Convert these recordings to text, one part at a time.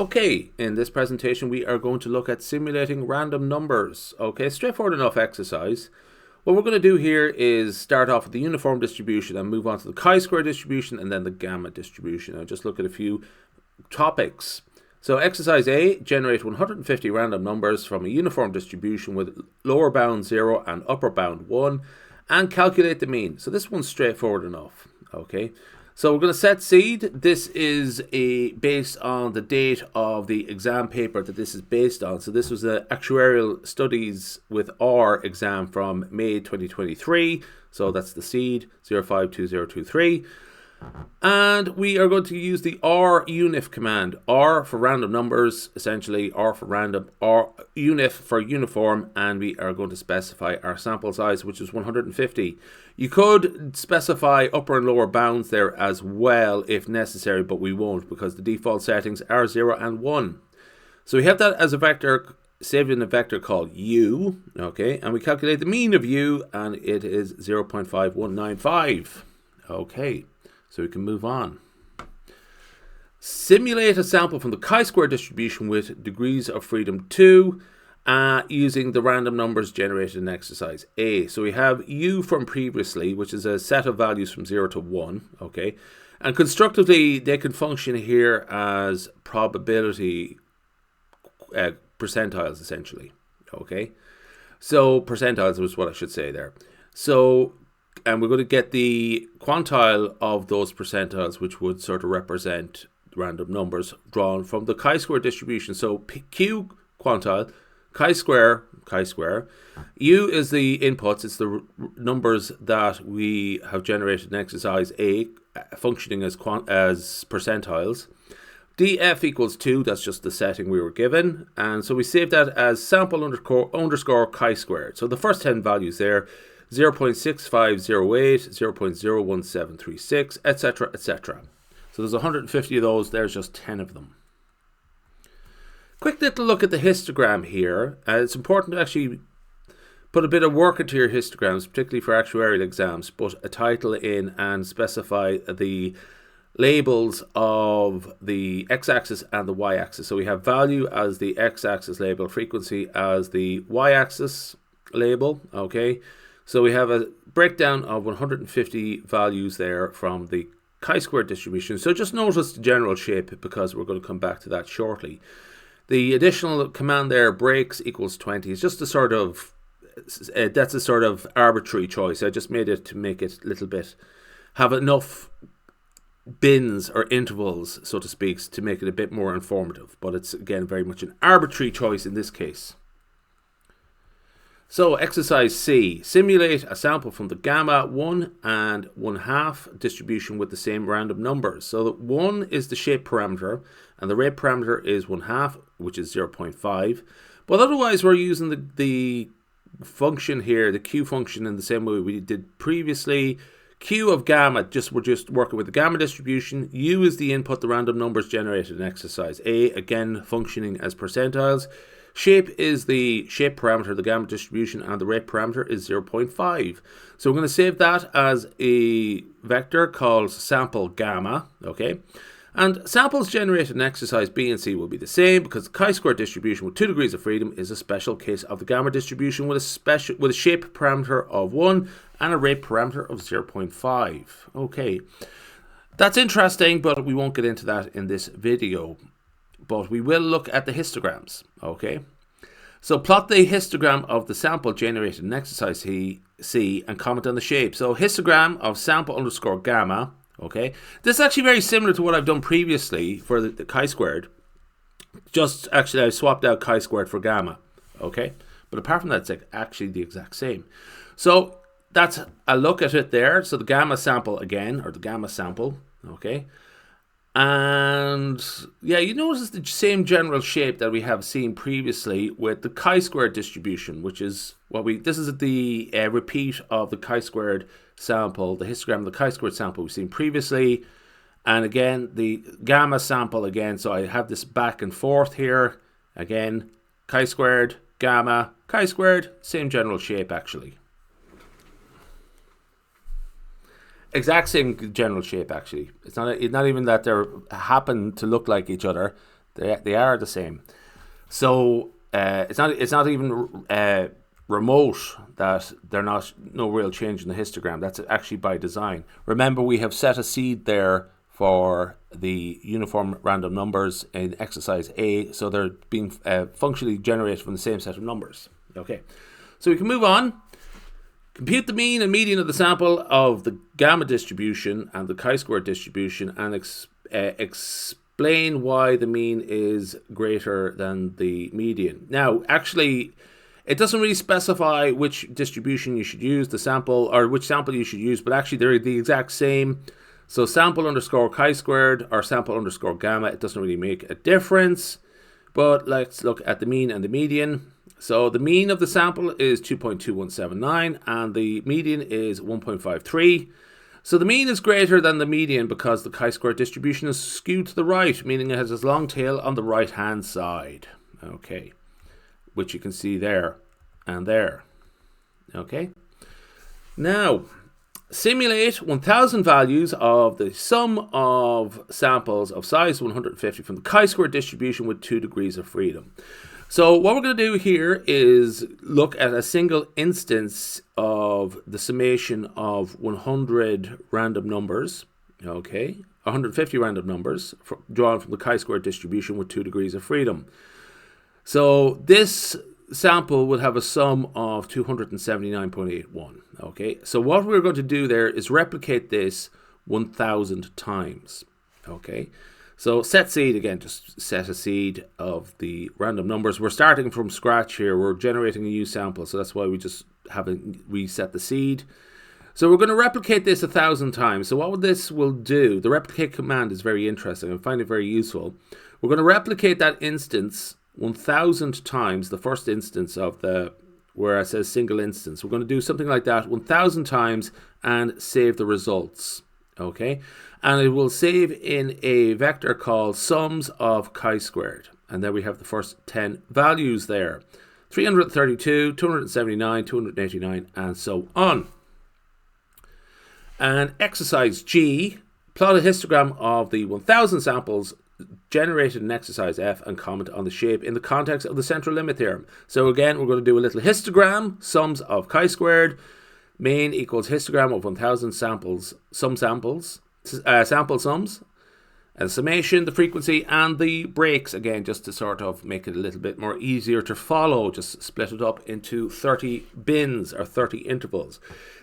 Okay, in this presentation we are going to look at simulating random numbers. Okay, straightforward enough exercise. What we're going to do here is start off with the uniform distribution and move on to the chi-square distribution and then the gamma distribution. I'll just look at a few topics. So exercise A, generate 150 random numbers from a uniform distribution with lower bound 0 and upper bound 1 and calculate the mean. So this one's straightforward enough. Okay. So we're going to set seed. This is based on the date of the exam paper that this is based on. So this was the actuarial studies with R exam from May 2023. So that's the seed 052023. And we are going to use the RUnif command. R for random numbers, essentially R for random, RUnif for uniform, and we are going to specify our sample size, which is 150. You could specify upper and lower bounds there as well if necessary, but we won't because the default settings are 0 and 1. So we have that as a vector saved in a vector called U, okay, and we calculate the mean of U, and it is 0.5195. Okay. So we can move on. Simulate a sample from the chi-square distribution with degrees of freedom 2 using the random numbers generated in exercise A. So we have U from previously, which is a set of values from 0 to 1. Okay, and constructively they can function here as probability percentiles essentially. Okay, so percentiles was what I should say there. So and we're going to get the quantile of those percentiles, which would sort of represent random numbers drawn from the chi-square distribution. So Q quantile, chi-square. U is the inputs. It's the numbers that we have generated in exercise A, functioning as percentiles. df equals 2. That's just the setting we were given. And so we save that as sample underscore chi-squared. So the first 10 values there, 0.6508, 0.01736, etc., etc. So there's 150 of those. There's just 10 of them. Quick little look at the histogram here. It's important to actually put a bit of work into your histograms, particularly for actuarial exams. Put a title in and specify the labels of the x-axis and the y-axis. So we have value as the x-axis label, frequency as the y-axis label. Okay. So we have a breakdown of 150 values there from the chi-square distribution. So just notice the general shape because we're going to come back to that shortly. The additional command there, breaks equals 20, is just a sort of, that's a sort of arbitrary choice. I just made it to make it a little bit, have enough bins or intervals, so to speak, to make it a bit more informative. But it's, again, very much an arbitrary choice in this case. So exercise C, simulate a sample from the gamma 1 and 1/2 distribution with the same random numbers. So that 1 is the shape parameter and the rate parameter is 1/2, which is 0.5. But otherwise we're using the function here, the Q function, in the same way we did previously. Q of gamma, we're just working with the gamma distribution. U is the input, the random numbers generated in exercise A, again functioning as percentiles. Shape is the shape parameter, the gamma distribution, and the rate parameter is 0.5. So we're going to save that as a vector called sample gamma, okay? And samples generated in exercise B and C will be the same because the chi-square distribution with 2 degrees of freedom is a special case of the gamma distribution with a shape parameter of 1 and a rate parameter of 0.5. Okay, that's interesting, but we won't get into that in this video. But we will look at the histograms, okay? So plot the histogram of the sample generated in exercise C and comment on the shape. So histogram of sample underscore gamma, okay? This is actually very similar to what I've done previously for the chi-squared. Just actually I swapped out chi-squared for gamma, okay? But apart from that, it's actually the exact same. So that's a look at it there. So the gamma sample again, or the gamma sample, okay? And yeah, you notice the same general shape that we have seen previously with the chi-square distribution, which is this is the repeat of the chi-squared sample, the histogram of the chi-squared sample we've seen previously. And again, the gamma sample again. So I have this back and forth here. Again, chi-squared, gamma, chi-squared, same general shape actually. Exact same general shape actually. It's not even that they happen to look like each other. They are the same. So it's not even remote that they're not no real change in the histogram. That's actually by design. Remember, we have set a seed there for the uniform random numbers in exercise A, so they're being functionally generated from the same set of numbers. Okay, so we can move on. Compute the mean and median of the sample of the gamma distribution and the chi-square distribution, and explain why the mean is greater than the median. Now, actually, it doesn't really specify which distribution you should use, the sample, or which sample you should use, but actually they're the exact same. So sample underscore chi-squared or sample underscore gamma, it doesn't really make a difference. But let's look at the mean and the median. So the mean of the sample is 2.2179 and the median is 1.53. So the mean is greater than the median because the chi-square distribution is skewed to the right, meaning it has its long tail on the right-hand side. Okay, which you can see there and there. Okay. Now, simulate 1,000 values of the sum of samples of size 150 from the chi-square distribution with 2 degrees of freedom. So what we're going to do here is look at a single instance of the summation of 100 random numbers, okay, 150 random numbers drawn from the chi-square distribution with 2 degrees of freedom. So this sample would have a sum of 279.81. Okay, so what we're going to do there is replicate this 1,000 times. Okay, so set seed again, just set a seed of the random numbers. We're starting from scratch here. We're generating a new sample, so that's why we just haven't reset the seed. So we're going to replicate this 1,000 times. So what this will do, the replicate command is very interesting. I find it very useful. We're going to replicate that instance 1,000 times, the first instance of the, where it says single instance. We're going to do something like that 1,000 times and save the results. Okay, and it will save in a vector called sums of chi-squared. And then we have the first 10 values there. 332, 279, 289, and so on. And exercise G, plot a histogram of the 1,000 samples generated in exercise F and comment on the shape in the context of the central limit theorem. So again, we're going to do a little histogram, sums of chi-squared, main equals histogram of 1,000 samples, sample sums, and summation, the frequency, and the breaks, again, just to sort of make it a little bit more easier to follow, just split it up into 30 bins or 30 intervals.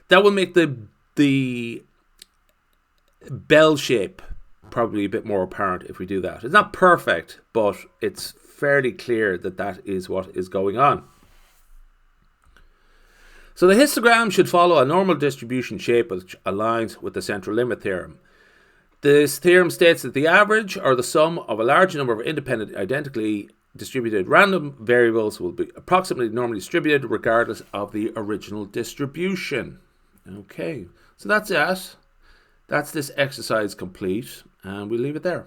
That will make the bell shape probably a bit more apparent if we do that. It's not perfect, but it's fairly clear that that is what is going on. So the histogram should follow a normal distribution shape which aligns with the central limit theorem. This theorem states that the average or the sum of a large number of independent, identically distributed random variables will be approximately normally distributed regardless of the original distribution. Okay, so that's it. That's this exercise complete, and we'll leave it there.